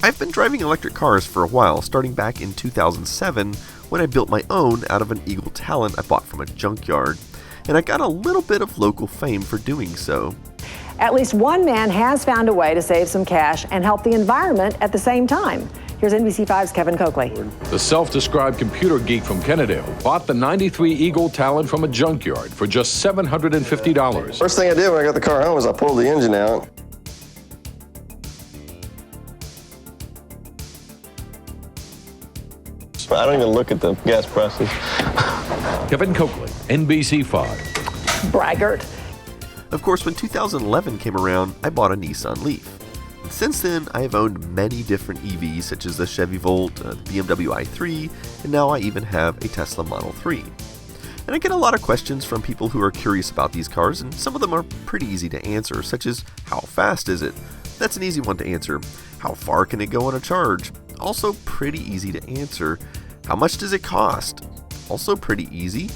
I've been driving electric cars for a while, starting back in 2007 when I built my own out of an Eagle Talent I bought from a junkyard, and I got a little bit of local fame for doing so. At least one man has found a way to save some cash and help the environment at the same time. Here's NBC5's Kevin Coakley. The self-described computer geek from Kennedale bought the 93 Eagle Talent from a junkyard for just $750. First thing I did when I got the car home was I pulled the engine out. I don't even look at the gas prices. Kevin Coakley, NBC5. Braggart. Of course, when 2011 came around, I bought a Nissan Leaf. Since then, I have owned many different EVs such as the Chevy Volt, the BMW i3, and now I even have a Tesla Model 3. And I get a lot of questions from people who are curious about these cars, and some of them are pretty easy to answer, such as, how fast is it? That's an easy one to answer. How far can it go on a charge? Also pretty easy to answer. How much does it cost? Also pretty easy.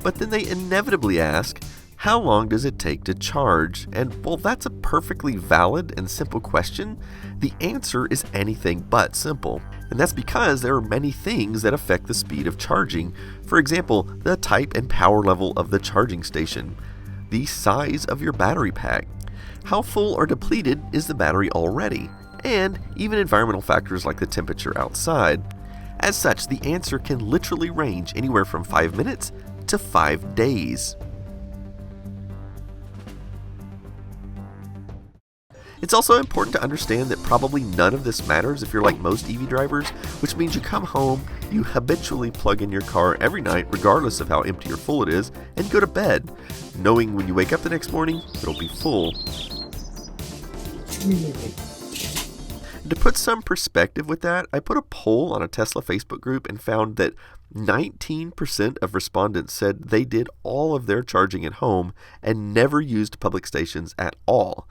But then they inevitably ask, how long does it take to charge? And while that's a perfectly valid and simple question, the answer is anything but simple. And that's because there are many things that affect the speed of charging. For example, the type and power level of the charging station, the size of your battery pack, how full or depleted is the battery already, and even environmental factors like the temperature outside. As such, the answer can literally range anywhere from 5 minutes to 5 days. It's also important to understand that probably none of this matters if you're like most EV drivers, which means you come home, you habitually plug in your car every night regardless of how empty or full it is, and go to bed, knowing when you wake up the next morning, it'll be full. To put some perspective with that, I put a poll on a Tesla Facebook group and found that 19% of respondents said they did all of their charging at home and never used public stations at all.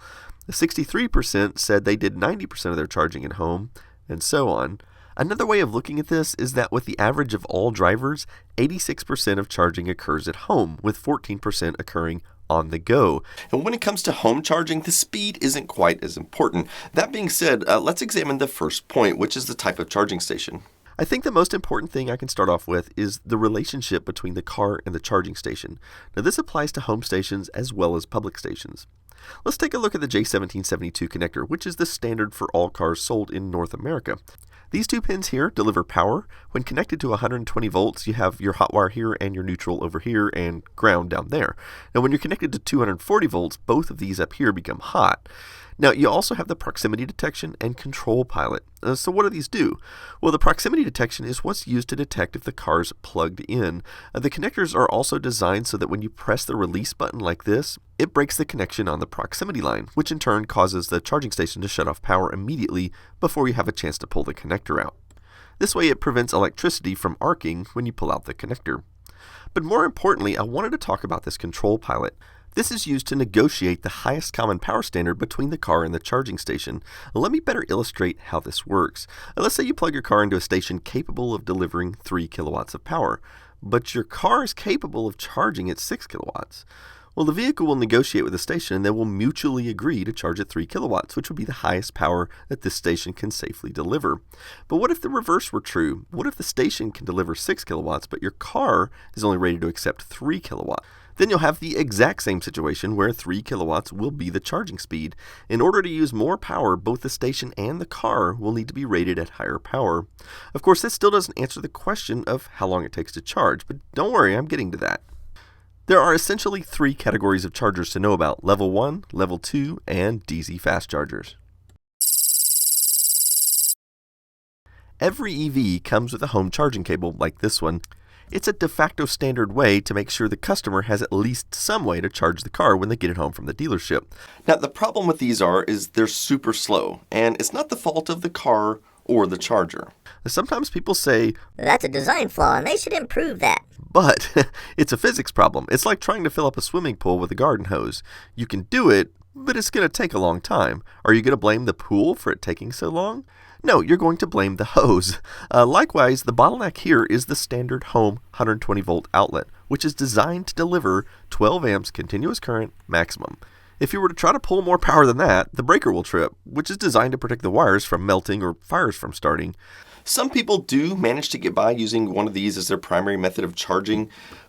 63% said they did 90% of their charging at home, and so on. Another way of looking at this is that with the average of all drivers, 86% of charging occurs at home, with 14% occurring on the go. And when it comes to home charging, the speed isn't quite as important. That being said, let's examine the first point, which is the type of charging station. I think the most important thing I can start off with is the relationship between the car and the charging station. Now this applies to home stations as well as public stations. Let's take a look at the J1772 connector, which is the standard for all cars sold in North America. These two pins here deliver power. When connected to 120 volts, you have your hot wire here and your neutral over here and ground down there. Now when you're connected to 240 volts, both of these up here become hot. Now you also have the proximity detection and control pilot. So what do these do? Well, the proximity detection is what's used to detect if the car's plugged in. The connectors are also designed so that when you press the release button like this, it breaks the connection on the proximity line, which in turn causes the charging station to shut off power immediately before you have a chance to pull the connector out. This way it prevents electricity from arcing when you pull out the connector. But more importantly, I wanted to talk about this control pilot. This is used to negotiate the highest common power standard between the car and the charging station. Let me better illustrate how this works. Let's say you plug your car into a station capable of delivering 3 kilowatts of power, but your car is capable of charging at 6 kilowatts. Well, the vehicle will negotiate with the station and they will mutually agree to charge at 3 kilowatts, which would be the highest power that this station can safely deliver. But what if the reverse were true? What if the station can deliver 6 kilowatts, but your car is only rated to accept 3 kilowatts? Then you'll have the exact same situation where 3 kilowatts will be the charging speed. In order to use more power, both the station and the car will need to be rated at higher power. Of course, this still doesn't answer the question of how long it takes to charge, but don't worry, I'm getting to that. There are essentially 3 categories of chargers to know about: level 1, level 2, and DC fast chargers. Every EV comes with a home charging cable like this one. It's a de facto standard way to make sure the customer has at least some way to charge the car when they get it home from the dealership. Now, the problem with these is they're super slow, and it's not the fault of the car or the charger. Sometimes people say, that's a design flaw and they should improve that. But it's a physics problem. It's like trying to fill up a swimming pool with a garden hose. You can do it, but it's going to take a long time. Are you going to blame the pool for it taking so long? No, you're going to blame the hose. Likewise, the bottleneck here is the standard home 120 volt outlet, which is designed to deliver 12 amps continuous current maximum. If you were to try to pull more power than that, the breaker will trip, which is designed to protect the wires from melting or fires from starting. Some people do manage to get by using one of these as their primary method of charging,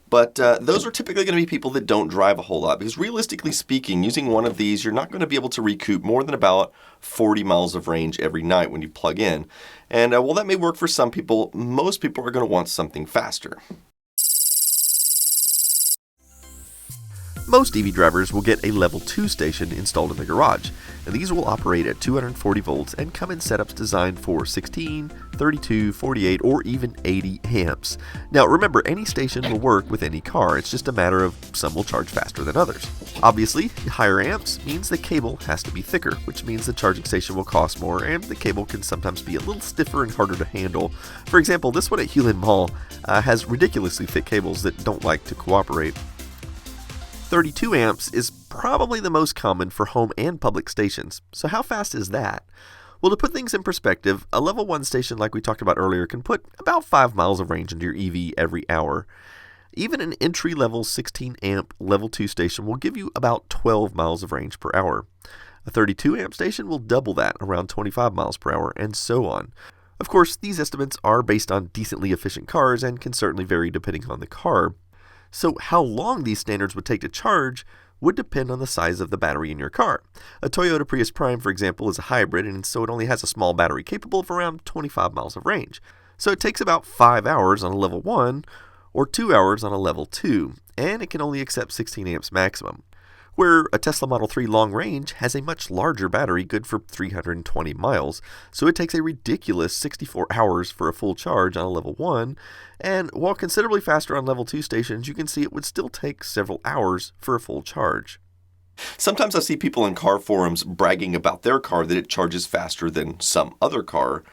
but those are typically going to be people that don't drive a whole lot, because realistically speaking, using one of these, you're not going to be able to recoup more than about 40 miles of range every night when you plug in. And while that may work for some people, most people are going to want something faster. Most EV drivers will get a level 2 station installed in the garage, and these will operate at 240 volts and come in setups designed for 16, 32, 48, or even 80 amps. Now remember, any station will work with any car, it's just a matter of some will charge faster than others. Obviously, higher amps means the cable has to be thicker, which means the charging station will cost more, and the cable can sometimes be a little stiffer and harder to handle. For example, this one at Hewlin Mall has ridiculously thick cables that don't like to cooperate. 32 amps is probably the most common for home and public stations. So how fast is that? Well, to put things in perspective, a level 1 station like we talked about earlier can put about 5 miles of range into your EV every hour. Even an entry-level 16 amp level 2 station will give you about 12 miles of range per hour. A 32 amp station will double that, around 25 miles per hour, and so on. Of course, these estimates are based on decently efficient cars and can certainly vary depending on the car. So how long these standards would take to charge would depend on the size of the battery in your car. A Toyota Prius Prime, for example, is a hybrid, and so it only has a small battery capable of around 25 miles of range. So it takes about 5 hours on a level 1 or 2 hours on a level 2, and it can only accept 16 amps maximum. Where a Tesla Model 3 long range has a much larger battery, good for 320 miles, so it takes a ridiculous 64 hours for a full charge on a level 1, and while considerably faster on level 2 stations, you can see it would still take several hours for a full charge. Sometimes I see people in car forums bragging about their car that it charges faster than some other car.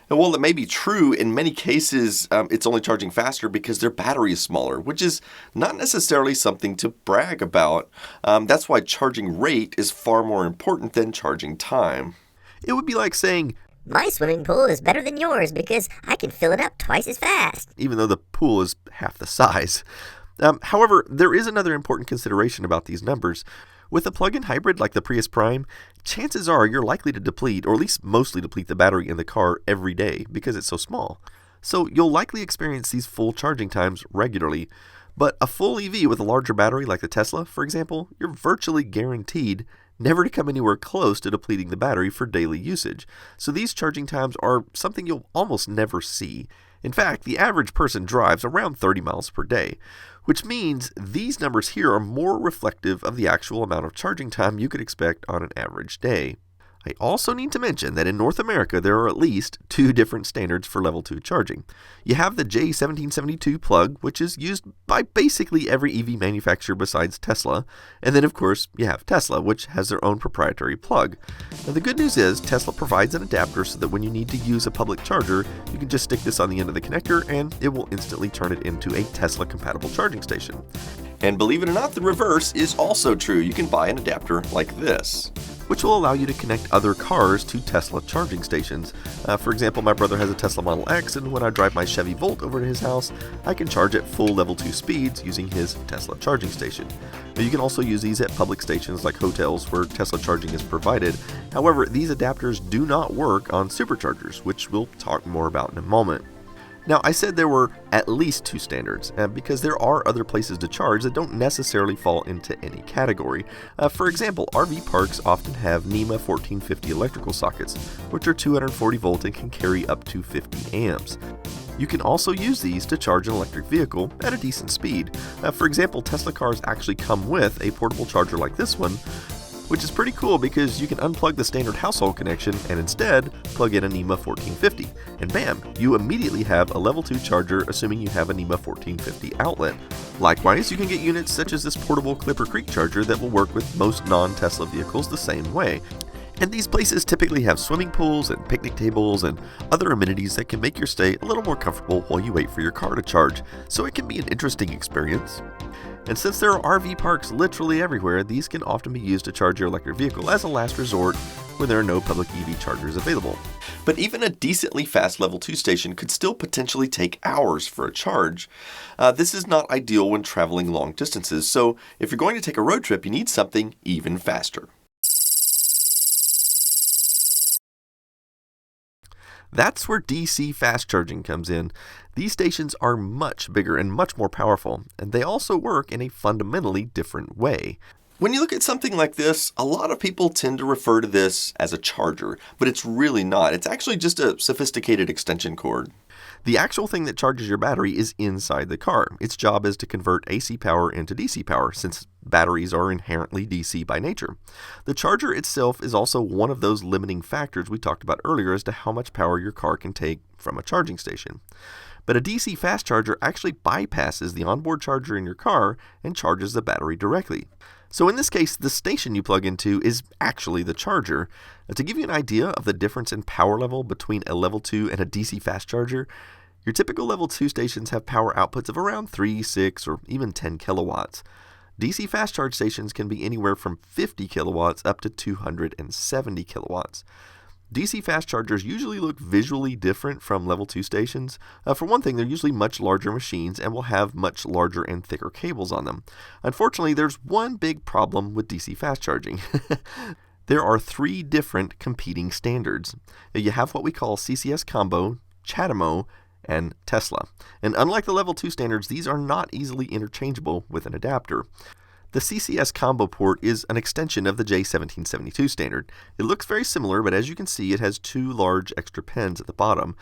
And while it may be true, in many cases it's only charging faster because their battery is smaller, which is not necessarily something to brag about. That's why charging rate is far more important than charging time. It would be like saying, My swimming pool is better than yours because I can fill it up twice as fast. Even though the pool is half the size. However, there is another important consideration about these numbers. With a plug-in hybrid like the Prius Prime, chances are you're likely to deplete, or at least mostly deplete, the battery in the car every day because it's so small. So you'll likely experience these full charging times regularly. But a full EV with a larger battery like the Tesla, for example, you're virtually guaranteed never to come anywhere close to depleting the battery for daily usage. So these charging times are something you'll almost never see. In fact, the average person drives around 30 miles per day, which means these numbers here are more reflective of the actual amount of charging time you could expect on an average day. I also need to mention that in North America there are at least 2 different standards for level 2 charging. You have the J1772 plug, which is used by basically every EV manufacturer besides Tesla, and then of course you have Tesla, which has their own proprietary plug. Now the good news is Tesla provides an adapter so that when you need to use a public charger, you can just stick this on the end of the connector and it will instantly turn it into a Tesla compatible charging station. And believe it or not, the reverse is also true. You can buy an adapter like this, which will allow you to connect other cars to Tesla charging stations. For example, my brother has a Tesla Model X, and when I drive my Chevy Volt over to his house, I can charge at full level 2 speeds using his Tesla charging station. Now, you can also use these at public stations like hotels where Tesla charging is provided. However, these adapters do not work on superchargers, which we'll talk more about in a moment. Now, I said there were at least 2 standards, because there are other places to charge that don't necessarily fall into any category. For example, RV parks often have NEMA 1450 electrical sockets, which are 240 volt and can carry up to 50 amps. You can also use these to charge an electric vehicle at a decent speed. For example, Tesla cars actually come with a portable charger like this one, which is pretty cool because you can unplug the standard household connection and instead plug in a NEMA 1450. And bam, you immediately have a level 2 charger, assuming you have a NEMA 1450 outlet. Likewise, you can get units such as this portable Clipper Creek charger that will work with most non-Tesla vehicles the same way. And these places typically have swimming pools and picnic tables and other amenities that can make your stay a little more comfortable while you wait for your car to charge, so it can be an interesting experience. And since there are RV parks literally everywhere, these can often be used to charge your electric vehicle as a last resort where there are no public EV chargers available. But even a decently fast Level 2 station could still potentially take hours for a charge. This is not ideal when traveling long distances, so if you're going to take a road trip, you need something even faster. That's where DC fast charging comes in. These stations are much bigger and much more powerful, and they also work in a fundamentally different way. When you look at something like this, a lot of people tend to refer to this as a charger, but it's really not. It's actually just a sophisticated extension cord. The actual thing that charges your battery is inside the car. Its job is to convert AC power into DC power, since batteries are inherently DC by nature. The charger itself is also one of those limiting factors we talked about earlier as to how much power your car can take from a charging station. But a DC fast charger actually bypasses the onboard charger in your car and charges the battery directly. So in this case, the station you plug into is actually the charger. To give you an idea of the difference in power level between a Level 2 and a DC fast charger, your typical Level 2 stations have power outputs of around 3, 6, or even 10 kilowatts. DC fast charge stations can be anywhere from 50 kilowatts up to 270 kilowatts. DC fast chargers usually look visually different from Level 2 stations. For one thing, they're usually much larger machines and will have much larger and thicker cables on them. Unfortunately, there's one big problem with DC fast charging. There are 3 different competing standards. You have what we call CCS Combo, CHAdeMO, and Tesla. And unlike the Level 2 standards, these are not easily interchangeable with an adapter. The CCS combo port is an extension of the J1772 standard. It looks very similar, but as you can see, it has 2 large extra pins at the bottom.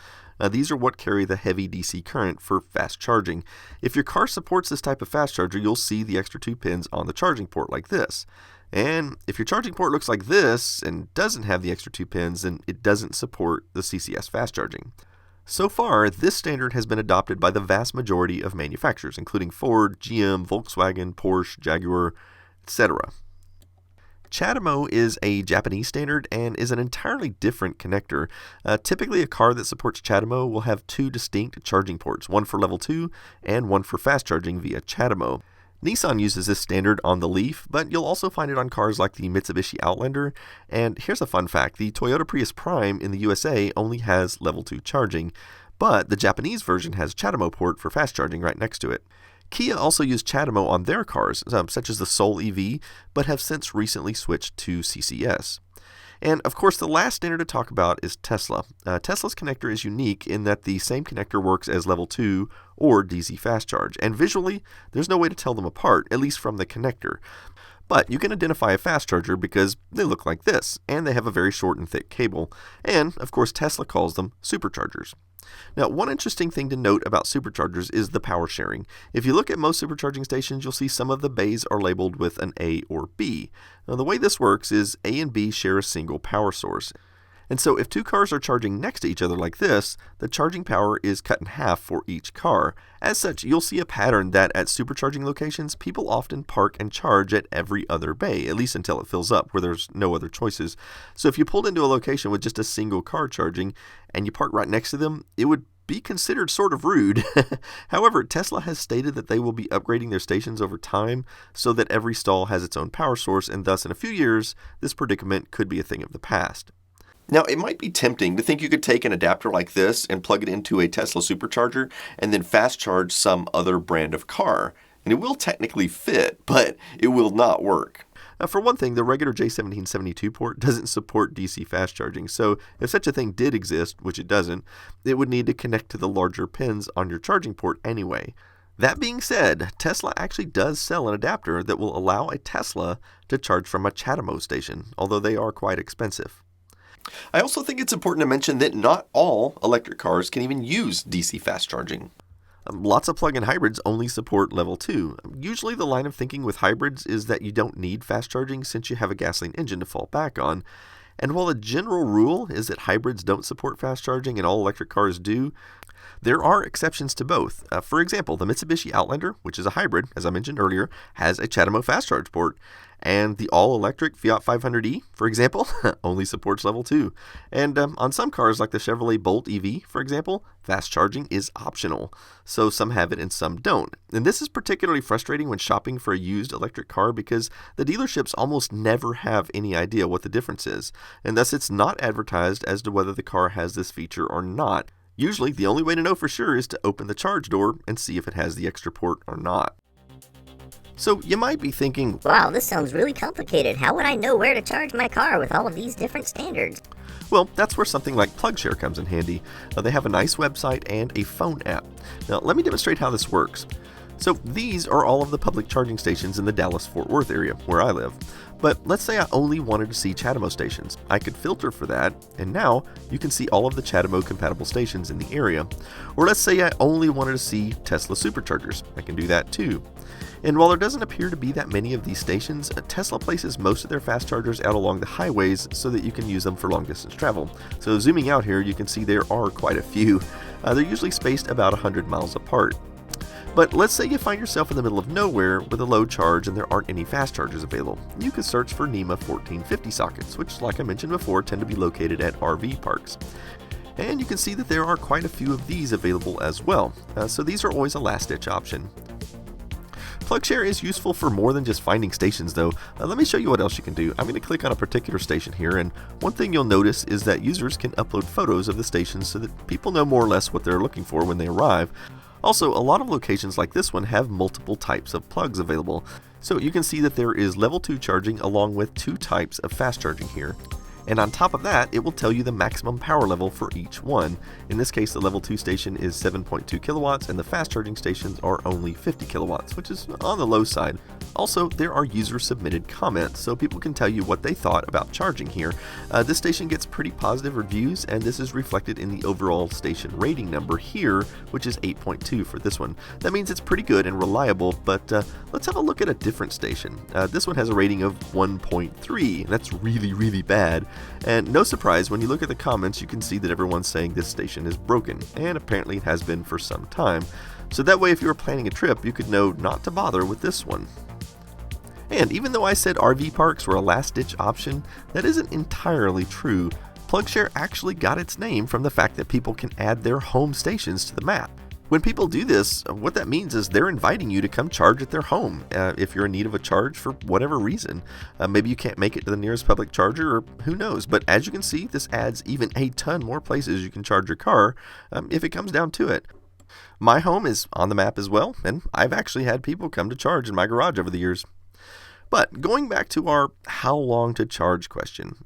These are what carry the heavy DC current for fast charging. If your car supports this type of fast charger, you'll see the extra 2 pins on the charging port like this. And if your charging port looks like this and doesn't have the extra 2 pins, then it doesn't support the CCS fast charging. So far, this standard has been adopted by the vast majority of manufacturers, including Ford, GM, Volkswagen, Porsche, Jaguar, etc. CHAdeMO is a Japanese standard and is an entirely different connector. Typically, a car that supports CHAdeMO will have 2 distinct charging ports, one for Level 2 and one for fast charging via CHAdeMO. Nissan uses this standard on the Leaf, but you'll also find it on cars like the Mitsubishi Outlander. And here's a fun fact, the Toyota Prius Prime in the USA only has Level 2 charging, but the Japanese version has CHAdeMO port for fast charging right next to it. Kia also used CHAdeMO on their cars, such as the Soul EV, but have since recently switched to CCS. And of course, the last standard to talk about is Tesla. Tesla's connector is unique in that the same connector works as Level 2 or DC fast charge, and visually, there's no way to tell them apart, at least from the connector. But you can identify a fast charger because they look like this, and they have a very short and thick cable, and of course, Tesla calls them superchargers. Now, one interesting thing to note about superchargers is the power sharing. If you look at most supercharging stations, you'll see some of the bays are labeled with an A or B. Now, the way this works is A and B share a single power source. And so if 2 cars are charging next to each other like this, the charging power is cut in half for each car. As such, you'll see a pattern that at supercharging locations, people often park and charge at every other bay, at least until it fills up, where there's no other choices. So if you pulled into a location with just a single car charging, and you park right next to them, it would be considered sort of rude. However, Tesla has stated that they will be upgrading their stations over time so that every stall has its own power source, and thus in a few years, this predicament could be a thing of the past. Now, it might be tempting to think you could take an adapter like this and plug it into a Tesla supercharger and then fast charge some other brand of car. And it will technically fit, but it will not work. For one thing, the regular J1772 port doesn't support DC fast charging, so if such a thing did exist, which it doesn't, it would need to connect to the larger pins on your charging port anyway. That being said, Tesla actually does sell an adapter that will allow a Tesla to charge from a CHAdeMO station, although they are quite expensive. I also think it's important to mention that not all electric cars can even use DC fast charging. Lots of plug-in hybrids only support Level 2. Usually the line of thinking with hybrids is that you don't need fast charging since you have a gasoline engine to fall back on. And while a general rule is that hybrids don't support fast charging and all electric cars do, there are exceptions to both. For example, the Mitsubishi Outlander, which is a hybrid, as I mentioned earlier, has a CHAdeMO fast charge port. And the all-electric Fiat 500e, for example, only supports level 2. And on some cars like the Chevrolet Bolt EV, for example, fast charging is optional. So some have it and some don't. And this is particularly frustrating when shopping for a used electric car because the dealerships almost never have any idea what the difference is. And thus it's not advertised as to whether the car has this feature or not. Usually the only way to know for sure is to open the charge door and see if it has the extra port or not. So you might be thinking, wow, this sounds really complicated. How would I know where to charge my car with all of these different standards? well, that's where something like PlugShare comes in handy. They have a nice website and a phone app. Now, let me demonstrate how this works. So these are all of the public charging stations in the Dallas-Fort Worth area, where I live. But let's say I only wanted to see CHAdeMO stations. I could filter for that, and now you can see all of the CHAdeMO compatible stations in the area. Or let's say I only wanted to see Tesla superchargers. I can do that too. And while there doesn't appear to be that many of these stations, Tesla places most of their fast chargers out along the highways so that you can use them for long distance travel. So zooming out here, you can see there are quite a few. They're usually spaced about 100 miles apart. But let's say you find yourself in the middle of nowhere with a low charge and there aren't any fast chargers available. You could search for NEMA 1450 sockets, which, like I mentioned before, tend to be located at RV parks. And you can see that there are quite a few of these available as well. So these are always a last-ditch option. PlugShare is useful for more than just finding stations though. Let me show you what else you can do. I'm going to click on a particular station here, and one thing you'll notice is that users can upload photos of the stations so that people know more or less what they're looking for when they arrive. Also, a lot of locations like this one have multiple types of plugs available. So you can see that there is level 2 charging along with 2 types of fast charging here. And on top of that, it will tell you the maximum power level for each one. In this case, the level 2 station is 7.2 kilowatts and the fast charging stations are only 50 kilowatts, which is on the low side. Also, there are user-submitted comments, so people can tell you what they thought about charging here. This station gets pretty positive reviews, and this is reflected in the overall station rating number here, which is 8.2 for this one. That means it's pretty good and reliable, but let's have a look at a different station. This one has a rating of 1.3, and that's really, really bad. And no surprise, when you look at the comments, you can see that everyone's saying this station is broken, and apparently it has been for some time. So that way, if you were planning a trip, you could know not to bother with this one. And even though I said RV parks were a last-ditch option, that isn't entirely true. PlugShare actually got its name from the fact that people can add their home stations to the map. When people do this, what that means is they're inviting you to come charge at their home if you're in need of a charge for whatever reason. Maybe you can't make it to the nearest public charger, or who knows. But as you can see, this adds even a ton more places you can charge your car if it comes down to it. My home is on the map as well, and I've actually had people come to charge in my garage over the years. But going back to our how long to charge question,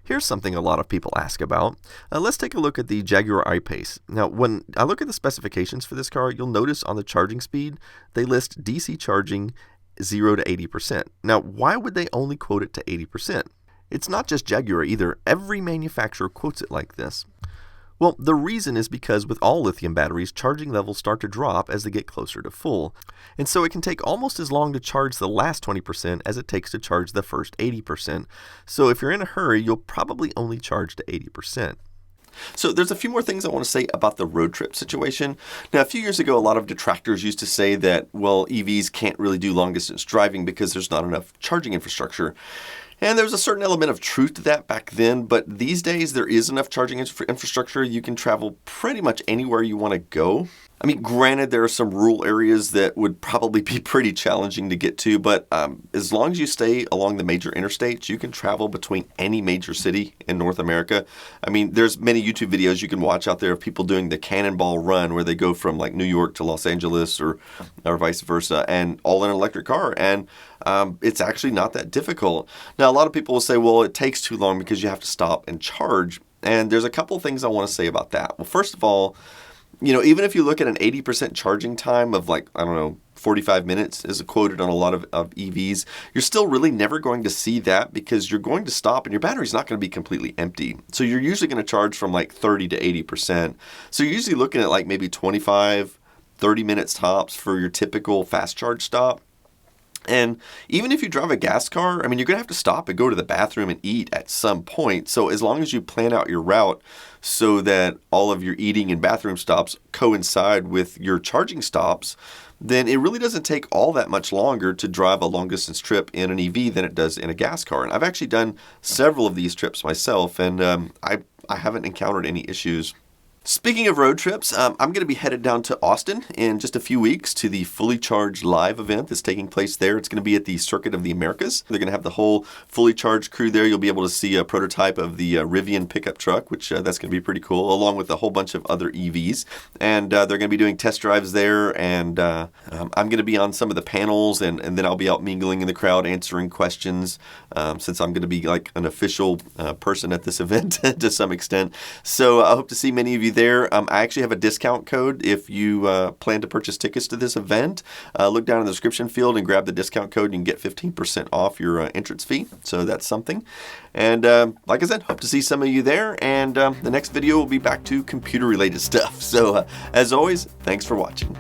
here's something a lot of people ask about. Let's take a look at the Jaguar I-Pace. Now, when I look at the specifications for this car, you'll notice on the charging speed, they list DC charging 0 to 80%. Now, why would they only quote it to 80%? It's not just Jaguar either. Every manufacturer quotes it like this. Well, the reason is because with all lithium batteries, charging levels start to drop as they get closer to full. And so it can take almost as long to charge the last 20% as it takes to charge the first 80%. So if you're in a hurry, you'll probably only charge to 80%. So there's a few more things I want to say about the road trip situation. Now, a few years ago, a lot of detractors used to say that, well, EVs can't really do long distance driving because there's not enough charging infrastructure. And there's a certain element of truth to that back then, but these days there is enough charging infrastructure. You can travel pretty much anywhere you want to go. I mean, granted, there are some rural areas that would probably be pretty challenging to get to, but as long as you stay along the major interstates, you can travel between any major city in North America. I mean, there's many YouTube videos you can watch out there of people doing the Cannonball Run, where they go from like New York to Los Angeles or vice versa, and all in an electric car. And it's actually not that difficult. Now, a lot of people will say, well, it takes too long because you have to stop and charge. And there's a couple of things I want to say about that. Well, first of all, you know, even if you look at an 80% charging time of 45 minutes is quoted on a lot of EVs, you're still really never going to see that because you're going to stop and your battery's not going to be completely empty. So you're usually going to charge from 30 to 80%. So you're usually looking at maybe 25, 30 minutes tops for your typical fast charge stop. And even if you drive a gas car, I mean, you're going to have to stop and go to the bathroom and eat at some point. So as long as you plan out your route so that all of your eating and bathroom stops coincide with your charging stops, then it really doesn't take all that much longer to drive a long-distance trip in an EV than it does in a gas car. And I've actually done several of these trips myself, and I haven't encountered any issues. Speaking of road trips, I'm going to be headed down to Austin in just a few weeks to the Fully Charged Live event that's taking place there. It's going to be at the Circuit of the Americas. They're going to have the whole Fully Charged crew there. You'll be able to see a prototype of the Rivian pickup truck, which that's going to be pretty cool, along with a whole bunch of other EVs. And they're going to be doing test drives there, and I'm going to be on some of the panels, and then I'll be out mingling in the crowd answering questions, since I'm going to be like an official person at this event to some extent. So I hope to see many of you there. I actually have a discount code if you plan to purchase tickets to this event. Look down in the description field and grab the discount code. You can get 15% off your entrance fee. So that's something. And like I said, hope to see some of you there. And the next video will be back to computer related stuff. So as always, thanks for watching.